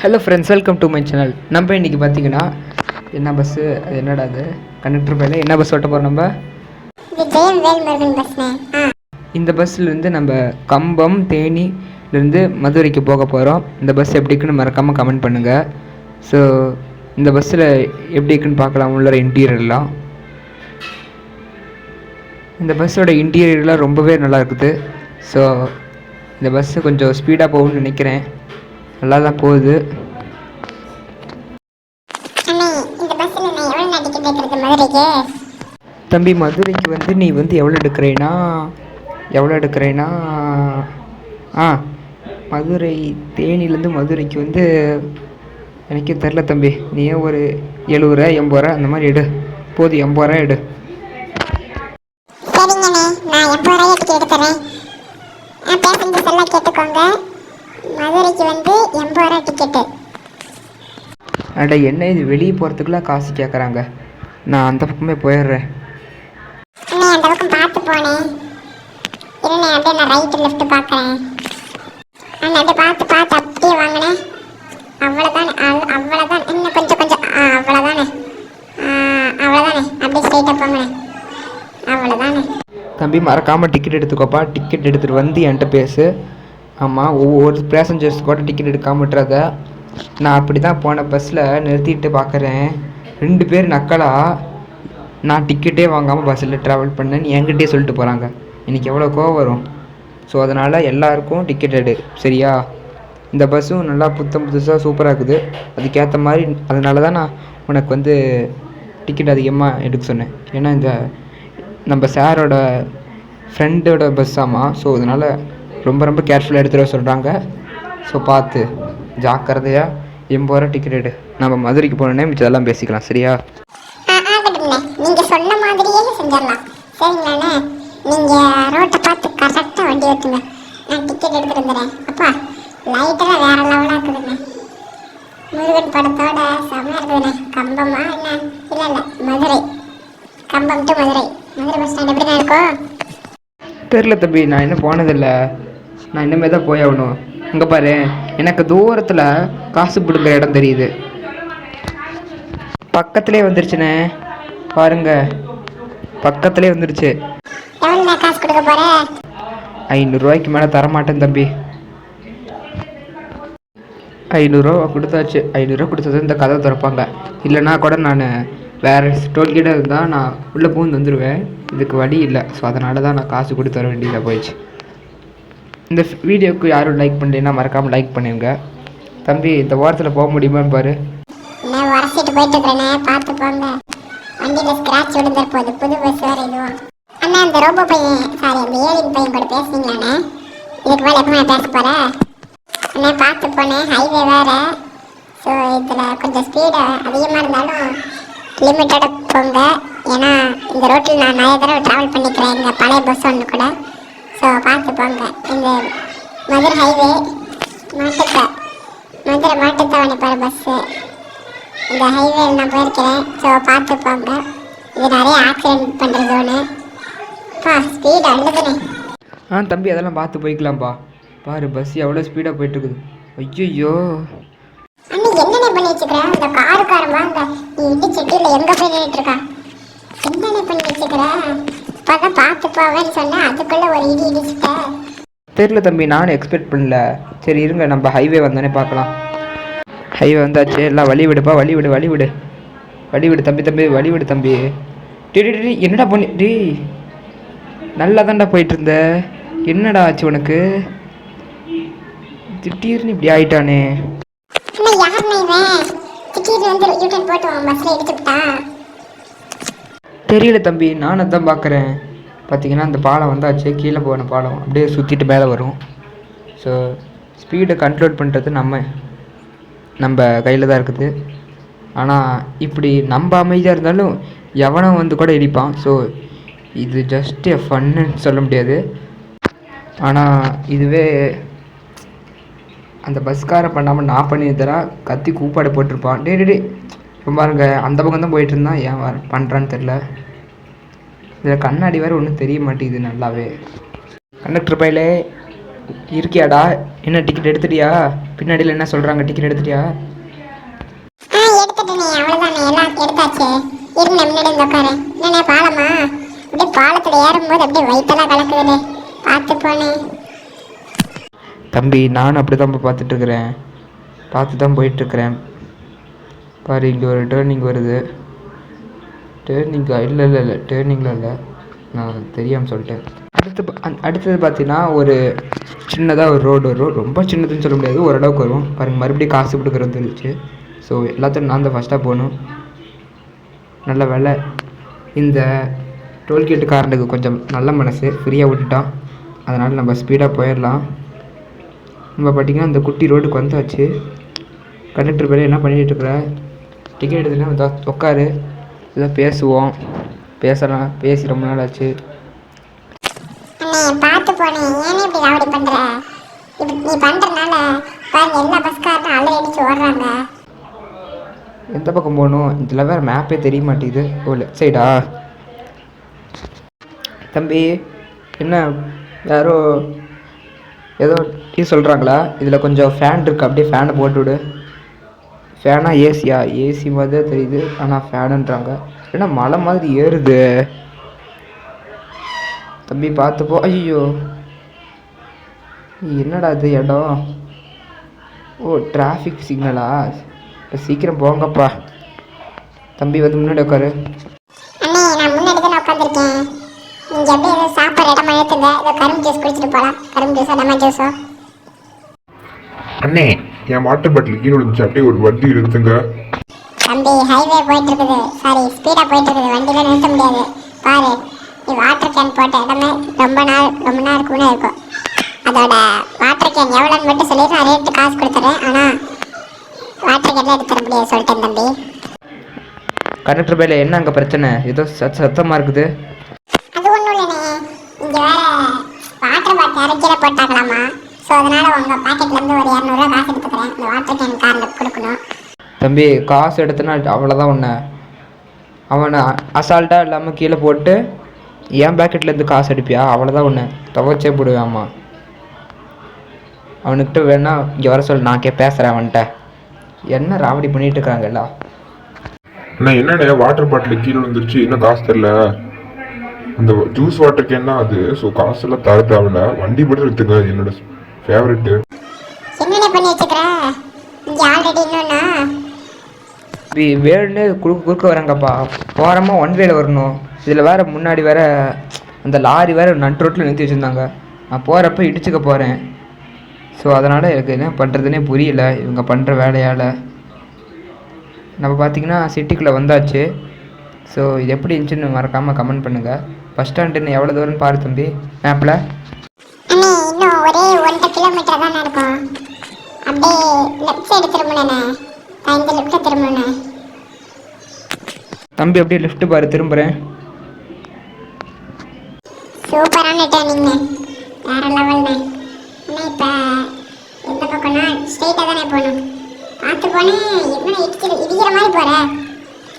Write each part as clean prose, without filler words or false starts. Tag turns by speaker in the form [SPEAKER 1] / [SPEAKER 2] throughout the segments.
[SPEAKER 1] Hello friends, welcome to my channel. நம்ம இன்றைக்கி பார்த்தீங்கன்னா என்ன பஸ்ஸு, அது என்னடா அது கண்டக்டர் பையில என்ன பஸ் ஓட்ட போகிறோம் நம்ம? இந்த பஸ்ஸிலேருந்து நம்ம கம்பம் தேனிலேருந்து மதுரைக்கு போக போகிறோம். இந்த பஸ் எப்படி இருக்குன்னு மறக்காமல் கமெண்ட் பண்ணுங்கள். ஸோ இந்த பஸ்ஸில் எப்படி இருக்குன்னு பார்க்கலாம். உள்ள இன்டீரியர்லாம், இந்த பஸ்ஸோட இன்டீரியர்லாம் ரொம்பவே நல்லா இருக்குது. ஸோ இந்த பஸ்ஸு கொஞ்சம் ஸ்பீடாக போகும்னு நினைக்கிறேன். நல்லா தான் போகுது. தம்பி, மதுரைக்கு வந்து நீ வந்து எவ்வளோ எடுக்கிறேன்னா மதுரை தேனிலேருந்து மதுரைக்கு வந்து எனக்கே தெரில தம்பி. நீயே ஒரு 70 ரூபா 80 ரூபா அந்த மாதிரி எடு. போது 80 ரூபா எடு. அட என்ன இது, வெளியே போகிறதுக்குலாம் காசு கேட்குறாங்க. நான் அந்த பக்கமே போயிடுறேன். தம்பி, மறக்காமல் டிக்கெட் எடுத்துக்கோப்பா. டிக்கெட் எடுத்துகிட்டு வந்து என்கிட்ட பேசு. ஆமாம், ஒவ்வொரு பேசஞ்சர்ஸ் கூட டிக்கெட் எடுக்காமல் விட்டுறத. நான் அப்படி தான் போன பஸ்ஸில் நிறுத்திட்டு பார்க்குறேன், 2 பேர் நக்கலாக நான் டிக்கெட்டே வாங்காமல் பஸ்ஸில் ட்ராவல் பண்ணேன்னு என்கிட்டே சொல்லிட்டு போகிறாங்க. எனக்கு எவ்வளோ கோவம் வரும். ஸோ அதனால் எல்லாருக்கும் டிக்கெட் எடு, சரியா? இந்த பஸ்ஸும் நல்லா புதுசாக சூப்பராக இருக்குது. அதுக்கேற்ற மாதிரி அதனால தான் நான் உனக்கு வந்து டிக்கெட் அதிகமாக எடுக்க சொன்னேன். ஏன்னா இந்த நம்ம சாரோட ஃப்ரெண்டோட பஸ் ஆமாம். ஸோ அதனால் ரொம்ப கேர்ஃபுல்லாக எடுத்துகிட்டு வர சொல்கிறாங்க. ஸோ பார்த்து ஜாக்கிரதையாக 80 ரூபா டிக்கெட் எடு. நம்ம மதுரைக்கு போனோன்னே மிச்சதெல்லாம் பேசிக்கலாம், சரியா?
[SPEAKER 2] நீங்க சொன்ன மாதிரியே செஞ்சிடலாம், சரிங்களாண்ணே? நீங்க ரோட்டை பார்த்து கரெக்டாக வண்டி ஓட்டுங்க. நான் டிக்கெட் எடுத்துட்டு வந்துடுறேன். அப்பா, லைட்டெல்லாம் வேற லெவலாக இருக்குதுண்ணே. முருகன் படத்தோட செம்மையாக இருக்குதுண்ணே. கம்பமா என்ன? இல்லை Madurai, Kambam to Madurai. Madurai bus stand எப்படிண்ணே இருக்கும்?
[SPEAKER 1] தெரில தம்பி, நான் இன்னும் போனதில்லை. நான் இனிமேல் தான் போய் ஆகணும். இங்கே பாரு, எனக்கு தூரத்தில் காசு பிடுங்குற இடம் தெரியுது. பக்கத்துலேயே வந்துருச்சுண்ணே, பாருங்க, பக்கத்துலேயே வந்துருச்சு. 500 ரூபாய்க்கு மேலே தரமாட்டேன் தம்பி. 500 ரூபா கொடுத்தாச்சு. 500 ரூபா கொடுத்தது இந்த கதை திறப்பாங்க. இல்லைனா கூட நான் வேறு டோல்கேட்டாக இருந்தால் நான் உள்ளே பூந்து வந்துடுவேன். இதுக்கு வழி இல்லை. ஸோ அதனால தான் நான் காசு கொடுத்து வர வேண்டியதாக போயிடுச்சு. இந்த வீடியோவுக்கு யாரும் லைக் பண்ணுறீங்கன்னா மறக்காமல் லைக் பண்ணுங்க. தம்பி, இந்த வாரத்தில் போக முடியுமான்னு பாரு.
[SPEAKER 2] நான் வரசிட்டு போயிட்டு இருக்கிறேனே, பார்த்து போங்க. வண்டியில் ஸ்க்ராட்ச் விழுந்துற போகுது, புது பஸ் வேறு இதுவும். அண்ணா, அந்த ரோபோ பையன், சாரி அந்த ஏலியன் பையன் கூட பேசுனீங்களாண்ணே? இதுக்கு மேலே எப்போ நான் பேச போகிறேன் அண்ணே? பார்த்து போனேன், ஹைவே வேறு. ஸோ இதில் கொஞ்சம் ஸ்பீடு அதிகமாக இருந்தாலும் லிமிட்டோட போங்க. ஏன்னா இந்த ரோட்டில் நான் நிறைய தடவை ட்ராவல் பண்ணிக்கிறேன், இந்த பழைய பஸ் ஒன்று கூட. ஸோ பார்த்து போங்க. இந்த மதுரை ஹைவே மதுரை மாட்டுத்தாவணி போகிற பஸ்ஸு, இந்த ஹைவேல நான் போயிருக்கிறேன். ஸோ பார்த்து போங்க. இது நிறைய ஆக்சிடென்ட் பண்ணுறது ஒன்று. ஸ்பீடு அழுதுனே.
[SPEAKER 1] தம்பி, அதெல்லாம் பார்த்து போய்க்கலாம்ப்பா. பாரு, பஸ் எவ்வளோ ஸ்பீடாக போயிட்டுருக்குது. ஐயோ
[SPEAKER 2] அண்ணி, என்னென்ன பண்ணி வச்சுக்கிறேன்? இந்த காருக்காரமா இந்த நீ இடிச்சட்டியில் எங்கே போய் நின்றுட்டுருக்கா? என்னென்ன பண்ணி வச்சுக்கிறேன்? இப்போதான் பார்த்து போவேன்னு சொன்னேன், அதுக்குள்ளே ஒரு இடிச்சிட்டேன்.
[SPEAKER 1] தெரியல தம்பி, நானும் எக்ஸ்பெக்ட் பண்ணல. சரி இருங்க, நம்ம ஹைவே வந்தோடனே பார்க்கலாம். ஹைவே வந்தாச்சு. எல்லாம் வழி விடுப்பா, வழி விடு தம்பி, வழி விடு தம்பி. டி என்னடா பண்ணி டி, நல்லா தான்டா போயிட்டு இருந்த. என்னடா ஆச்சு உனக்கு? திடீர்னு இப்படி ஆயிட்டானே. தெரியல தம்பி, நானும் அதான் பார்க்குறேன். பார்த்தீங்கன்னா அந்த பாலம் வந்தாச்சு, கீழே போன பாலம் அப்படியே சுற்றிட்டு மேலே வரும். ஸோ ஸ்பீடை கண்ட்ரோல் பண்ணுறது நம்ம கையில் தான் இருக்குது. ஆனால் இப்படி நம்ம அமைதியாக இருந்தாலும் எவனும் வந்து கூட இடிப்பான். ஸோ இது ஜஸ்ட் ஃபன்னு சொல்ல முடியாது. ஆனால் இதுவே அந்த பஸ்காரை பண்ணாமல் நான் பண்ணியிருந்தா கத்தி கூப்பாடு போட்டிருப்பான். டே பாருங்க, அந்த பக்கம் தான் போயிட்டு இருந்தான். ஏன் பண்ணுறான்னு தெரில. இதில் கண்ணாடி வேறு ஒன்றும் தெரிய மாட்டேங்குது நல்லாவே. கண்டக்டர் பையிலே இருக்கியாடா? என்ன டிக்கெட் எடுத்துட்டியா? பின்னாடியில் என்ன சொல்கிறாங்க, டிக்கெட் எடுத்துட்டியா?
[SPEAKER 2] எடுத்துட்டேனே, அவ்வளோதானே, எல்லாம் எடுத்தாச்சு. இருங்க, முன்னாடி வந்து உட்காரு. என்னண்ணே பாலமா? அப்படியே பாலத்தில் ஏறும்போது அப்படியே வயிற்றெல்லாம் கலக்குதுண்ணே, பார்த்து போனேன்.
[SPEAKER 1] தம்பி நானும் அப்படி தான் பார்த்துட்ருக்குறேன், பார்த்து தான் போயிட்டுருக்குறேன். பாரு, இங்கே ஒரு டேர்னிங் வருது. டேர்னிங்கா? இல்லை இல்லை இல்லை, டேர்னிங்கில் இல்லை, நான் தெரியாமல் சொல்லிட்டேன். அடுத்தது பார்த்தீங்கன்னா ஒரு சின்னதாக ஒரு ரோடு வரும். ரொம்ப சின்னதுன்னு சொல்ல முடியாது, ஓரளவுக்கு வரும். பாருங்கள், மறுபடியும் காசு கொடுக்குறது வந்துருச்சு. ஸோ எல்லாத்தையும் நான் தான் ஃபஸ்ட்டாக போகணும். நல்ல வேலை இந்த டோல்கேட்டுக்காரனுக்கு கொஞ்சம் நல்ல மனசு, ஃப்ரீயாக விட்டுட்டான். அதனால் நம்ம ஸ்பீடாக போயிடலாம். நம்ம பார்த்திங்கன்னா இந்த குட்டி ரோடுக்கு வந்தாச்சு. கண்டக்டர் பேர் என்ன பண்ணிகிட்ருக்குற? டிக்கெட் எடுத்துன்னா உட்காரு, இதான் பேசுவோம், பேசலாம். பேசி ரொம்ப நாள் ஆச்சு.
[SPEAKER 2] பார்த்து போனேன், ஏன்னு இப்படி ராவடி பண்ற? இப்படி நீ பண்றதுனால பாருங்க, எல்லா பஸ்காரும் அலை அடிச்சு ஓடுறாங்க.
[SPEAKER 1] எந்த பக்கம் போகணும்? இதில் வேறு மேப்பே தெரிய மாட்டேங்குது. ஓ, லெஃப்ட் சைடா? தம்பி என்ன யாரோ ஏதோ டீ சொல்கிறாங்களா? இதில் கொஞ்சம் ஃபேன் இருக்குது, அப்படியே ஃபேனை போட்டு விடு. ஃபேனா ஏசியா? ஏசி மாதிரி தான் தெரியுது, ஆனால் ஃபேனுன்றாங்க. ஏன்னா மலை மாதிரி ஏறுது. தம்பி பார்த்துப்போ. ஐயோ, என்னடா இது இடம்? ஓ, டிராஃபிக் சிக்னலா? சீக்கிரம் போங்கப்பா. தம்பி வந்து முன்னாடி உட்காரு.
[SPEAKER 2] அண்ணே, நான் முன்னாடி தான் உட்காந்துருக்கேன். நீங்கள் அப்படியே ஏதோ சாப்பிட்ற இடமா ஏற்றுங்க. ஏதோ கரும்பு ஜூஸ் குடிச்சிட்டு போகலாம். கரும்பு ஜூஸோ லெமன் ஜூஸோ.
[SPEAKER 3] அண்ணே, என் வாட்டர் பாட்டில் கீழே விழுந்துச்சு, அப்படியே ஒரு வண்டி இழுத்துங்க.
[SPEAKER 2] தம்பி, ஹைவே போயிட்டு இருக்குது, சாரி ஸ்பீடாக போயிட்டு இருக்குது, வண்டியில் நிறுத்த முடியாது. பாரு, நீ வாட்டர் கேன் போட்ட இடமே ரொம்ப நேரத்துக்கு முன்னே இருக்கும். அதோட வாட்டர் கேன் எவ்வளோன்னு மட்டும் சொல்லிட்டு நான் ரேட்டு காசு கொடுத்துட்றேன். ஆனால் வாட்டர் கேன்லாம் எடுத்து தர முடியாது சொல்லிட்டேன் தம்பி.
[SPEAKER 1] கண்டக்டர் பையில என்ன அங்கே பிரச்சனை? ஏதோ சத்தமாக இருக்குது.
[SPEAKER 2] அது ஒன்றும் இல்லைண்ணே, இங்கே வேற வாட்டர் பாட்டில் அரைக்கிற போட்டாங்களாமா. ஸோ அதனால் உங்கள் பாக்கெட்லேருந்து ஒரு 200 ரூபா காசு எடுத்துக்கிறேன். இந்த வாட்டர் கேன் காரில் கொடுக்கணும்.
[SPEAKER 1] தம்பி, காசு எடுத்தனா அவ்வளோதான். ஒன்று அவனை அசால்ட்டாக இல்லாமல் கீழே போட்டு என் பேக்கெட்லேருந்து காசு அடிப்பியா? அவ்வளோதான். ஒன்று துவைச்சே போடுவேம்மா. அவனுக்கிட்ட வேணா இங்கே வர சொல்லு, நான் பேசுகிறேன் அவன்கிட்ட. என்ன ராவடி பண்ணிகிட்டு இருக்காங்க எல்லாம்.
[SPEAKER 3] அண்ணா என்னண்ணே, வாட்டர் பாட்டில் கீழே விழுந்துருச்சு, இன்னும் காசு தரல. அந்த ஜூஸ் வாட்டர் கேன் தான் அது. ஸோ காசெல்லாம் தர தேவையில்ல, வண்டி மட்டும் எடுத்துங்க, என்னோட ஃபேவரெட்டு.
[SPEAKER 2] என்னென்ன பண்ணி வச்சுக்கிற? இங்கே ஆல்ரெடி இன்னொன்னா
[SPEAKER 1] வேணுன்னு குறுக்க வராங்கப்பா. ஓரமாக ஒன் வேல வரணும். இதில் வேறு முன்னாடி வேறு அந்த லாரி வேறு நட்டு ரோட்டில் நிறுத்தி வச்சுருந்தாங்க. நான் போகிறப்ப இடிச்சுக்க போகிறேன். ஸோ அதனால் எனக்கு என்ன பண்ணுறதுனே புரியல இவங்க பண்ணுற வேலையால். நம்ம பார்த்திங்கன்னா சிட்டிக்குள்ளே வந்தாச்சு. ஸோ இது எப்படி இருந்துச்சுன்னு மறக்காமல் கமெண்ட் பண்ணுங்கள். பஸ் ஸ்டாண்டுன்னு எவ்வளோ தூரம்னு பாரு தம்பி மேப்பில்.
[SPEAKER 2] அண்ணே, இன்னும் ஒரே 1.5 கிலோமீட்டர் தானே இருக்கும். அப்படியே லெஃப்ட் சைடு திரும்பணுண்ணே, நான் இந்த லெஃப்ட்டை திரும்பணுண்ணே.
[SPEAKER 1] தம்பி அப்படியே லெஃப்ட்டு பாரு, திரும்புகிறேன்.
[SPEAKER 2] சூப்பரான டேர்னிங்ண்ணே, வேற லெவல்ண்ணே. அண்ணே, இப்போ எந்த பக்கம்னா ஸ்ட்ரெயிட்டாக தானே போகணும். பார்த்து போனேன், என்ன இடிக்கிற மாதிரி போகிற.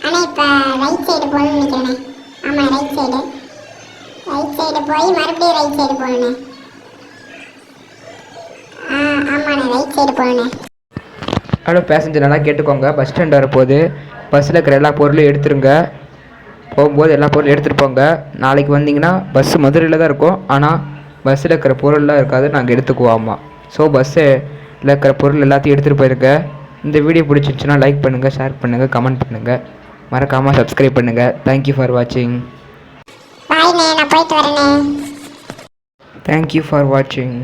[SPEAKER 2] ஆனால் இப்போ ரைட் சைடு போகணும்னு நினைக்கிறேண்ணே. ஆமாம், ரைட் சைடு போய் மறுபடியும் ரைட் சைடு போகணுண்ணே. ஆமாண்ணே, ரைட் சைடு போகணுண்ணே.
[SPEAKER 1] ஹலோ பேசஞ்சர், நல்லா கேட்டுக்கோங்க. பஸ் ஸ்டாண்ட் வரப்போகுது. பஸ்ஸில் இருக்கிற எல்லா பொருளும் எடுத்துருங்க. போகும்போது எல்லா பொருளும் எடுத்துகிட்டு போங்க. நாளைக்கு வந்தீங்கன்னா பஸ்ஸு மதுரையில் தான் இருக்கும், ஆனால் பஸ்ஸில் இருக்கிற பொருள்லாம் இருக்காது, நாங்கள் எடுத்துக்குவோம்மா. ஸோ பஸ்ஸில் இருக்கிற பொருள் எல்லாத்தையும் எடுத்துகிட்டு போயிருங்க. இந்த வீடியோ பிடிச்சிருந்துச்சுன்னா லைக் பண்ணுங்கள், ஷேர் பண்ணுங்கள், கமெண்ட் பண்ணுங்கள், மறக்காமல் சப்ஸ்கிரைப் பண்ணுங்கள். தேங்க்யூ ஃபார் வாட்சிங்.
[SPEAKER 2] பாய்ண்ணே, நான் போயிட்டு வரேண்ணே.
[SPEAKER 1] தேங்க்யூ ஃபார் வாட்சிங்.